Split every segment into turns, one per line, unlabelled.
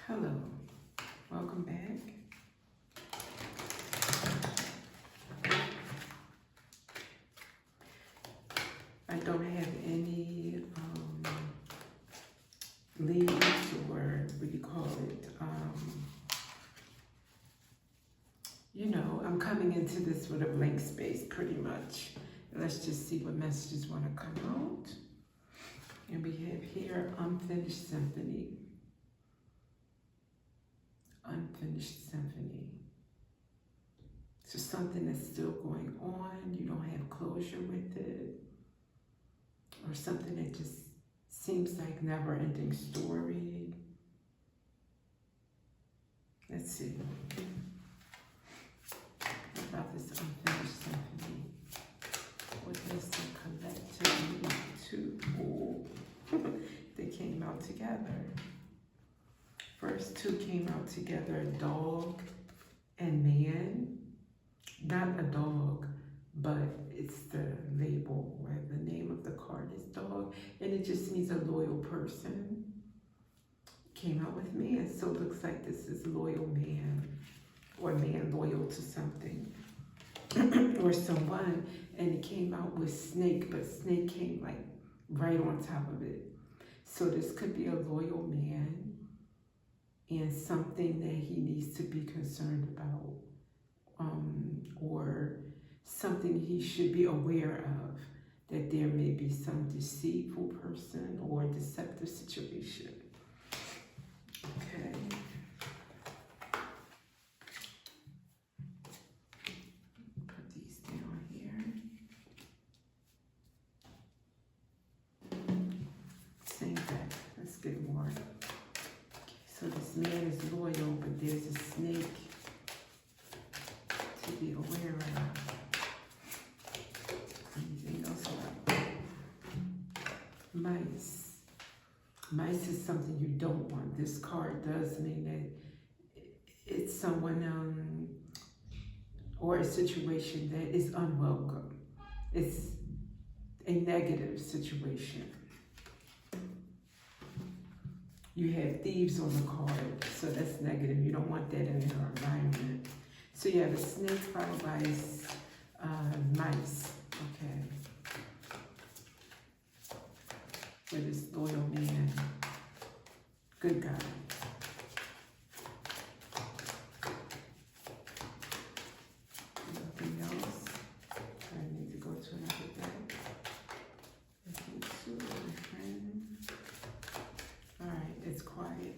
Hello, welcome back. I don't have any leads or what do you call it? I'm coming into this with a blank space pretty much. Let's just see what messages want to come out. And we have here unfinished symphony. Unfinished symphony. So something that's still going on, you don't have closure with it, or something that just seems like never-ending story. Let's see. What about this unfinished symphony? What does the collective need to? Oh, they came out together. First two came out together, dog and man. Not a dog, but it's the label where the name of the card is dog, and it just means a loyal person. Came out with man, so it looks like this is loyal man, or man loyal to something, or someone, and it came out with snake, but snake came like right on top of it. So this could be a loyal man and something that he needs to be concerned about. Or something he should be aware of, that there may be some deceitful person or deceptive situation. Okay. Put these down here. Same thing. Let's get more. So this man is loyal, but there's a snake to be aware of. Anything else about mice? Mice is something you don't want. This card does mean that it's someone or a situation that is unwelcome. It's a negative situation. You have thieves on the card, so that's negative. You don't want that in your environment. So you have a snake followed by mice, okay. With this loyal man, good guy. Anything else? I need to go to another deck. Listen to my friend. All right, it's quiet.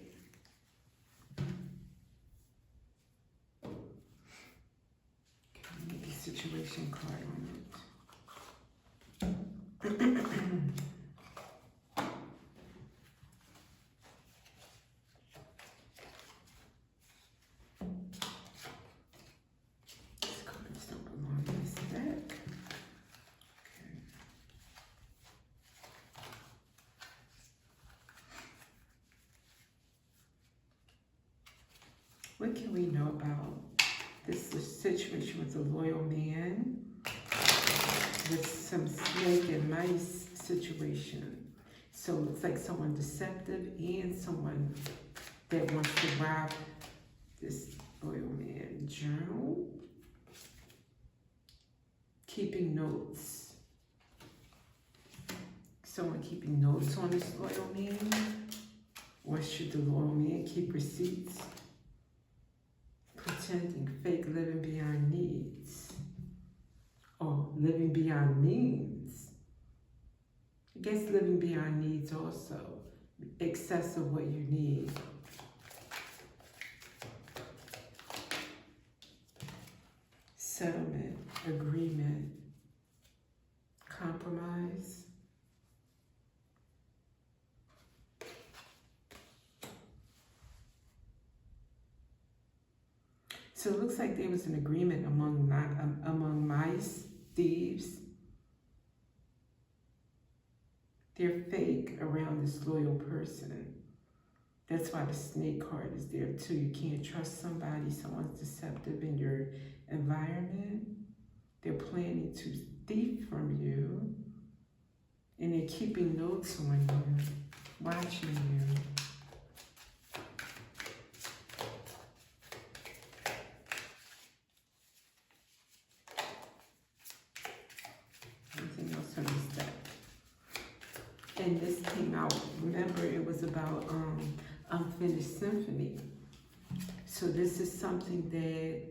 Situation card on it. These cards don't belong in this deck. Okay. What can we know about this situation with a loyal man, with some snake and mice situation? So it looks like someone deceptive and someone that wants to rob this loyal man. Journal. Keeping notes. Someone keeping notes on this loyal man? Or should the loyal man keep receipts? Pretending, fake, living beyond needs. Or living beyond means. I guess living beyond needs also. Excess of what you need. Settlement, agreement, compromise. So it looks like there was an agreement among mice, thieves. They're fake around this loyal person. That's why the snake card is there too. You can't trust somebody. Someone's deceptive in your environment. They're planning to thief from you. And they're keeping notes on you, watching you. And this came out, remember it was about Unfinished Symphony. So this is something that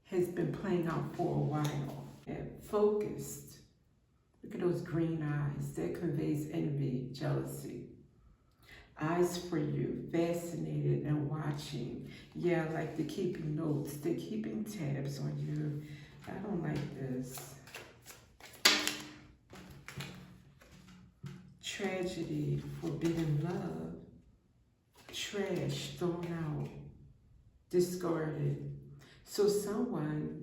has been playing out for a while. And focused. Look at those green eyes. That conveys envy, jealousy. Eyes for you, fascinated and watching. Yeah, like they're keeping notes. They're keeping tabs on you. I don't like this. Tragedy, forbidden love. Trash, thrown out. Discarded. So someone,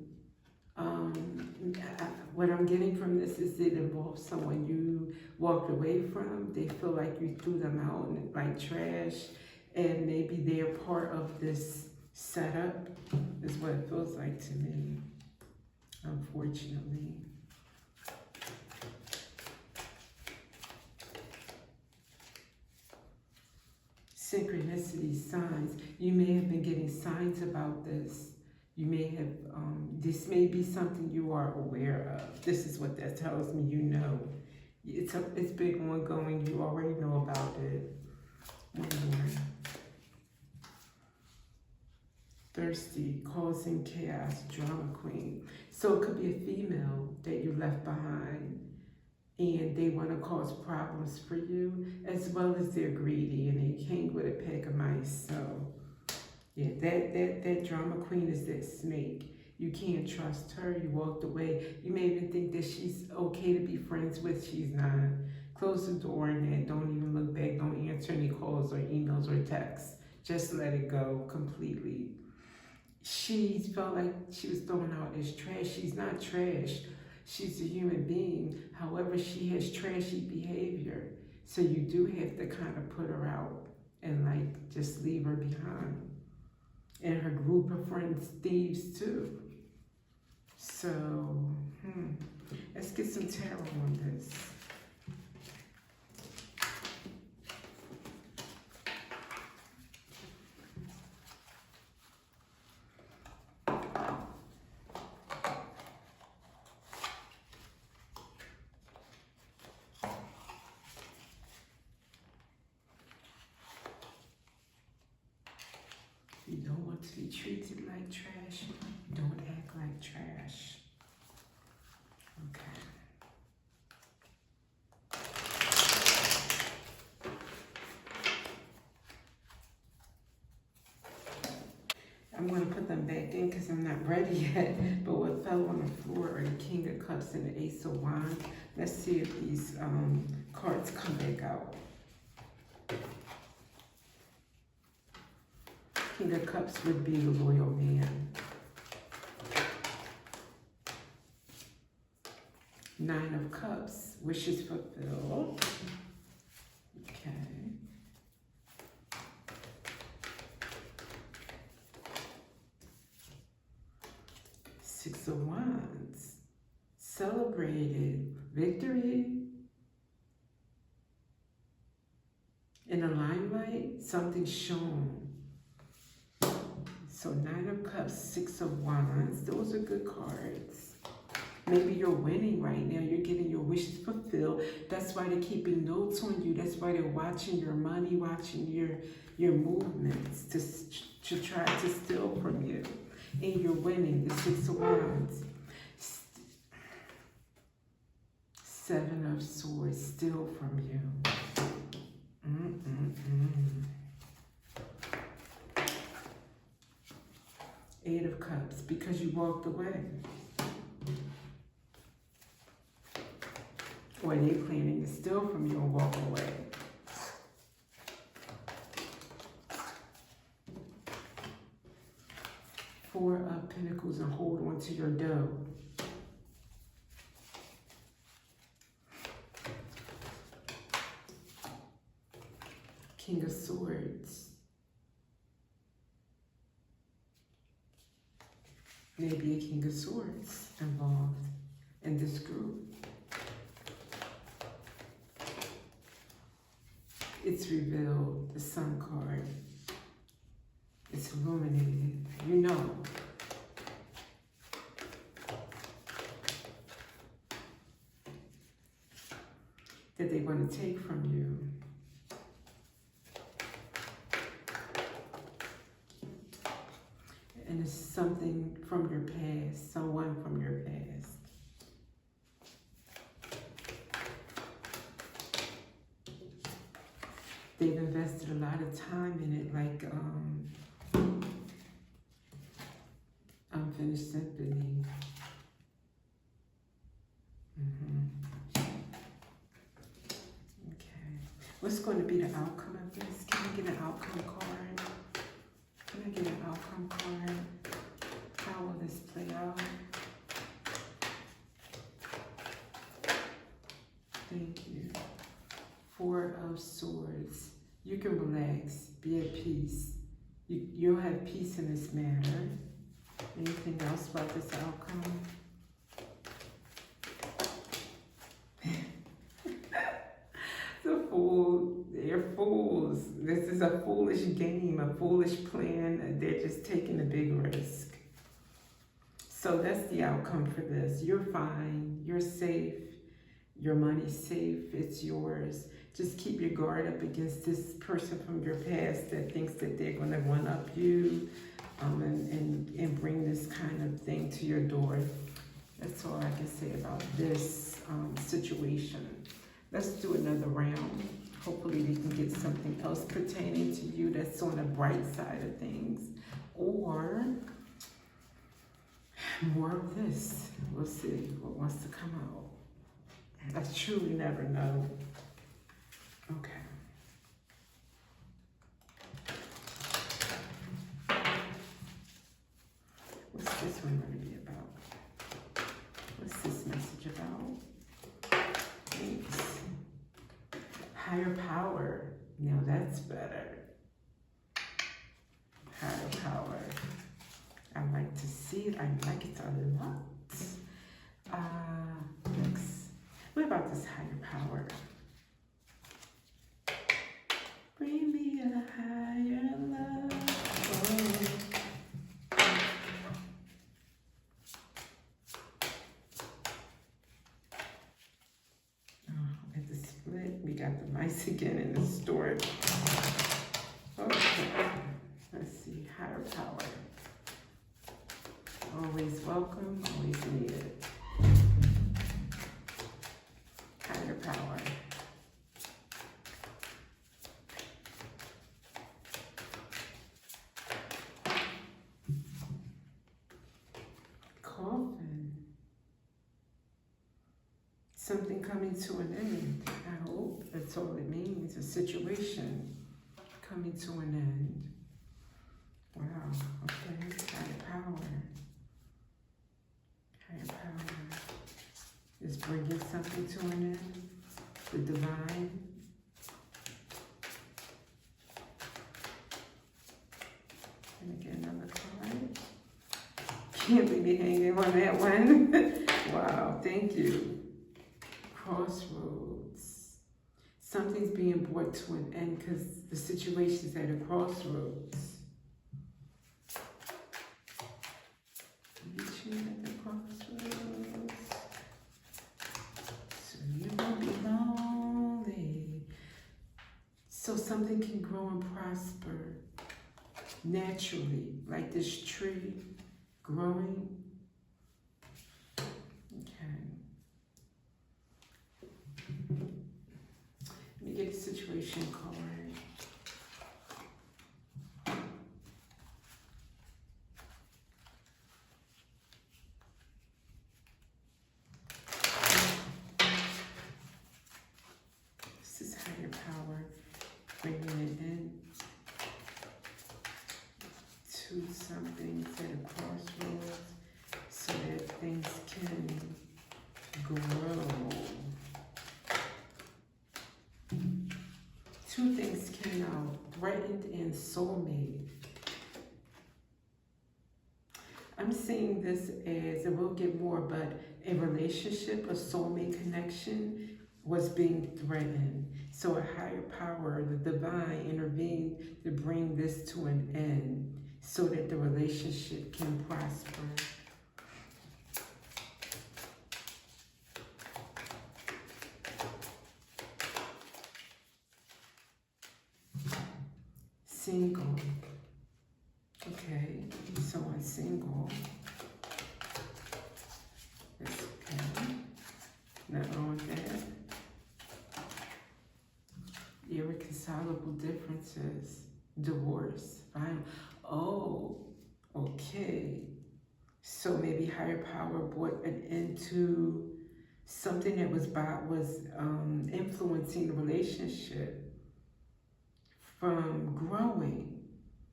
what I'm getting from this is it involves someone you walked away from. They feel like you threw them out like trash, and maybe they're part of this setup, is what it feels like to me, unfortunately. Synchronicity, signs. You may have been getting signs about this. You may have, this may be something you are aware of. This is what that tells me, you know. It's been ongoing, you already know about it. One more. Thirsty, causing chaos, drama queen. So it could be a female that you left behind and they want to cause problems for you, as well as they're greedy and they came with a pack of mice. So yeah, that drama queen is that snake. You can't trust her. You walked away. You may even think that she's okay to be friends with. She's not. Close the door on that. Don't even look back. Don't answer any calls or emails or texts. Just let it go completely. She felt like she was thrown out as trash. She's not trash. She's a human being. However, she has trashy behavior. So you do have to kind of put her out and like just leave her behind. And her group of friends, thieves too. So, let's get some tarot on this. You don't want to be treated like trash. Don't act like trash. Okay. I'm going to put them back in because I'm not ready yet. But what fell on the floor are the King of Cups and the Ace of Wands. Let's see if these cards come back out. King of Cups would be the loyal man. Nine of Cups, wishes fulfilled. Okay. Six of Wands, celebrated, victory. In the limelight, something shown. So Nine of Cups, Six of Wands, those are good cards. Maybe you're winning right now. You're getting your wishes fulfilled. That's why they're keeping notes on you. That's why they're watching your money, watching your movements to try to steal from you. And you're winning, the Six of Wands. Seven of Swords, steal from you. Eight of Cups, because you walked away. Or they're planning to steal from you and walk away. Four of Pentacles and hold on to your dough. King of Swords. Maybe a King of Swords involved in this group. It's revealed, the Sun card. It's illuminated, you know. That they going to take from you. And it's something from your past, someone from your past. They've invested a lot of time in it, like unfinished symphony. Okay. What's going to be the outcome of this? Can I get an outcome card? Can I get an outcome card? How will this play out? Thank you. Four of Swords. You can relax, be at peace. You'll have peace in this matter. Anything else about this outcome? The Fool, they're fools. This is a foolish game, a foolish plan. They're just taking a big risk. So that's the outcome for this. You're fine, you're safe, your money's safe, it's yours. Just keep your guard up against this person from your past that thinks that they're gonna one-up you and bring this kind of thing to your door. That's all I can say about this situation. Let's do another round. Hopefully we can get something else pertaining to you that's on the bright side of things. Or more of this. We'll see what wants to come out. I truly never know. Okay. What's this one going to be about? What's this message about? Thanks. Higher power. Now that's better. Higher power. I like to see it. I like it a lot. Next. What about this higher power? Bring me a higher love. At the split, we got the mice again in the store. Okay, let's see, higher power. Always welcome, always needed. Higher power. Coffin. Something coming to an end. I hope that's all it means. A situation coming to an end. Wow. Okay. Higher power. Higher power is bringing something to an end. The divine. Can I get another card? Can't leave me hanging on that one. Wow, thank you. Crossroads. Something's being brought to an end because the situation's at a crossroads. Reaching at the crossroads. So you won't be lonely. So something can grow and prosper naturally, like this tree growing. Okay. Let me get a situation card. This is higher power, bringing it in to something at a crossroads so that things can grow. Two things came out, threatened and soulmate. I'm seeing this as, and we'll get more, but a relationship, a soulmate connection was being threatened. So a higher power, the divine, intervened to bring this to an end so that the relationship can prosper. single. It's okay. Nothing wrong with that. Irreconcilable differences. Divorce. Fine. Oh, okay. So maybe higher power brought an end to something that was influencing the relationship from growing.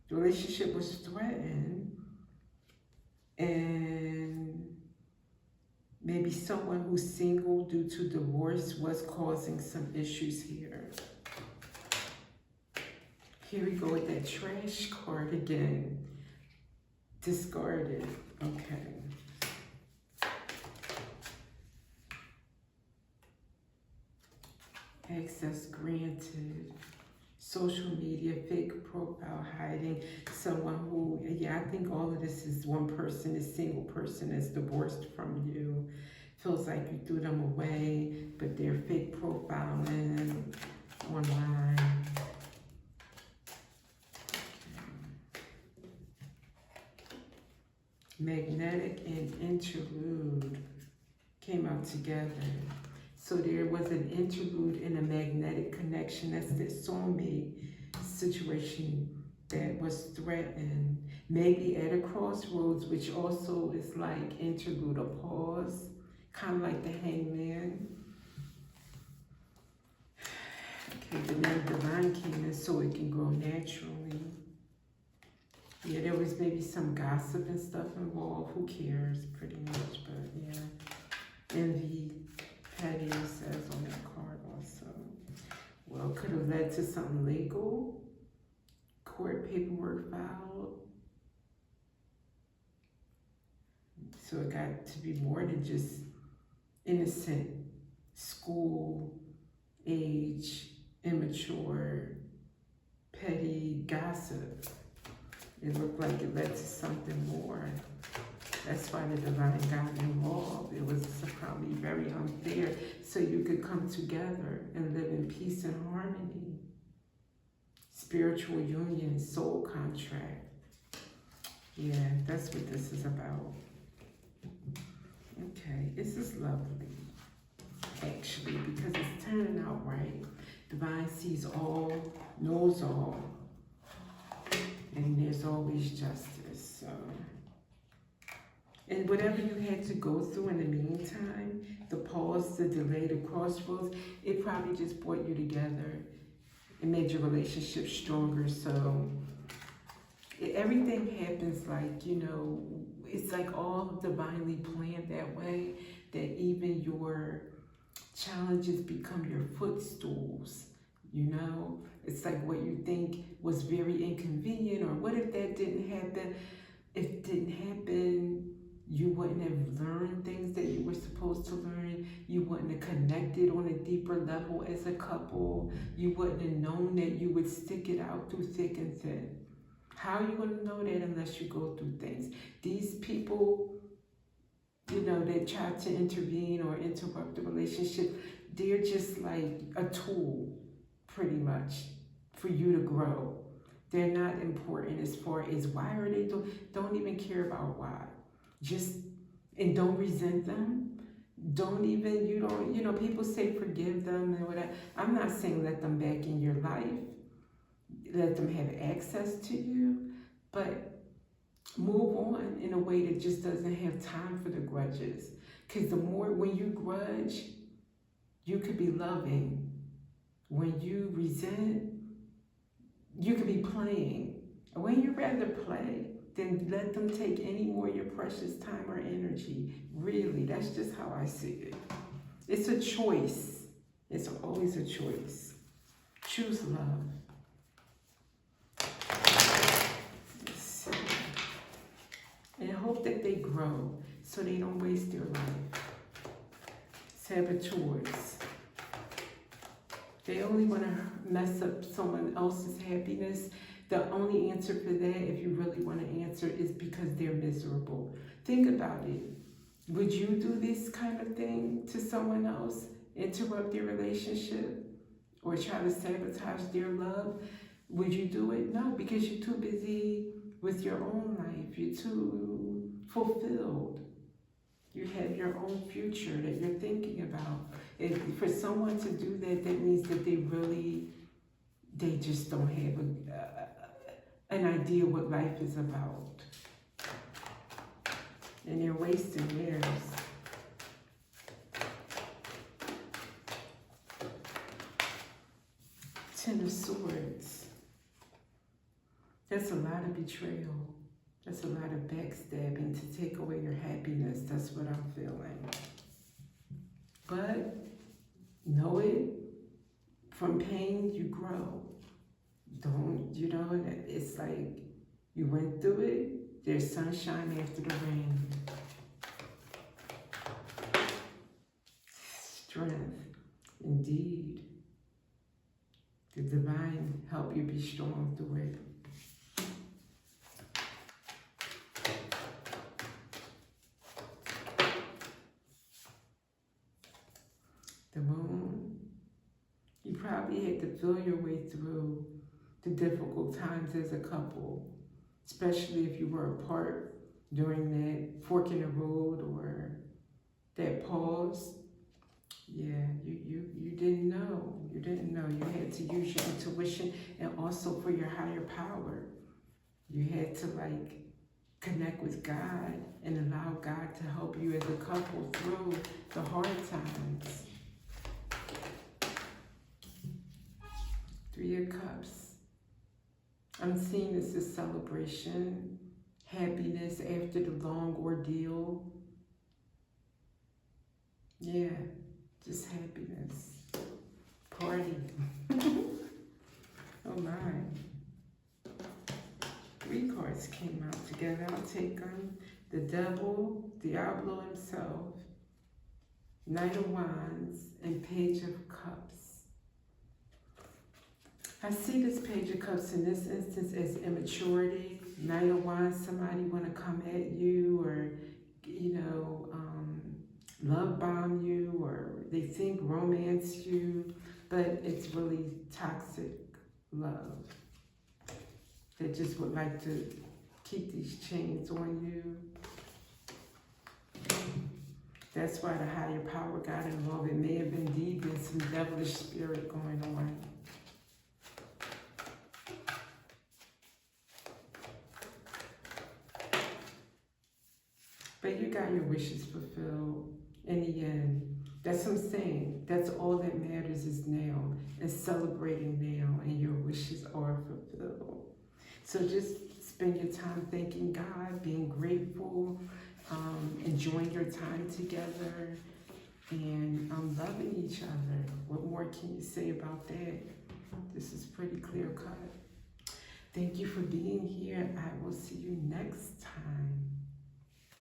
The relationship was threatened, and maybe someone who's single due to divorce was causing some issues here. Here we go with that trash card again. Discarded. Okay. Access granted. Social media, fake profile, hiding. Someone who, yeah, I think all of this is one person, a single person is divorced from you. Feels like you threw them away, but they're fake profiling online. Magnetic and interlude came out together. So there was an interlude and a magnetic connection. That's the soulmate situation that was threatened. Maybe at a crossroads, which also is like interlude, a pause, kind of like the hangman. Okay, but now divine came in so it can grow naturally. Yeah, there was maybe some gossip and stuff involved. Who cares, pretty much, but yeah. Envy, petty says on that card also. Well, could have led to something legal. Court paperwork filed. So it got to be more than just innocent, school, age, immature, petty gossip. It looked like it led to something more. That's why the divine got involved. It was probably very unfair, so you could come together and live in peace and harmony. Spiritual union, soul contract. Yeah, that's what this is about. Okay, this is lovely, actually, because it's turning out right. Divine sees all, knows all, and there's always justice, so. And whatever you had to go through in the meantime, the pause, the delay, the crossroads, it probably just brought you together and made your relationship stronger. So everything happens like, you know, it's like all divinely planned that way, that even your challenges become your footstools, you know? It's like what you think was very inconvenient, or what if that didn't happen? If it didn't happen, you wouldn't have learned things that you were supposed to learn. You wouldn't have connected on a deeper level as a couple. You wouldn't have known that you would stick it out through thick and thin. How are you going to know that unless you go through things? These people, you know, that try to intervene or interrupt the relationship, they're just like a tool, pretty much, for you to grow. They're not important as far as why are they don't even care about why. Just, and don't resent them. Don't even, you know, people say forgive them and whatever. I'm not saying let them back in your life. Let them have access to you, but move on in a way that just doesn't have time for the grudges. Because the more, when you grudge, you could be loving. When you resent, you could be playing. When you rather play, then let them take any more of your precious time or energy. Really, that's just how I see it. It's a choice. It's always a choice. Choose love. Let's see. And hope that they grow so they don't waste their life. Saboteurs. They only want to mess up someone else's happiness. The only answer for that, if you really want to answer, is because they're miserable. Think about it. Would you do this kind of thing to someone else? Interrupt their relationship? Or try to sabotage their love? Would you do it? No, because you're too busy with your own life. You're too fulfilled. You have your own future that you're thinking about. If for someone to do that, that means that they just don't have an idea what life is about. And they're wasting theirs. Ten of Swords. That's a lot of betrayal. That's a lot of backstabbing to take away your happiness. That's what I'm feeling. But know it. From pain, you grow. It's like you went through it. There's sunshine after the rain. Strength, indeed. The divine help you be strong through it. The Moon. You probably had to feel your way through the difficult times as a couple, especially if you were apart during that fork in the road or that pause. Yeah, you didn't know. You didn't know. You had to use your intuition and also for your higher power. You had to connect with God and allow God to help you as a couple through the hard times. Three of Cups. I'm seeing this as celebration, happiness after the long ordeal. Yeah, just happiness. Party. Oh my. Three cards came out together. I'll take them. The Devil, Diablo himself, Knight of Wands, and Page of Cups. I see this Page of Cups in this instance as immaturity. Knight of Wands, somebody want to come at you or, love bomb you, or they think romance you, but it's really toxic love. They just would like to keep these chains on you. That's why the higher power got involved. It may have indeed been some devilish spirit going on. But you got your wishes fulfilled in the end. That's what I'm saying. That's all that matters is now, and celebrating now, and your wishes are fulfilled. So just spend your time thanking God, being grateful, enjoying your time together, and loving each other. What more can you say about that? This is pretty clear cut. Thank you for being here. I will see you next time.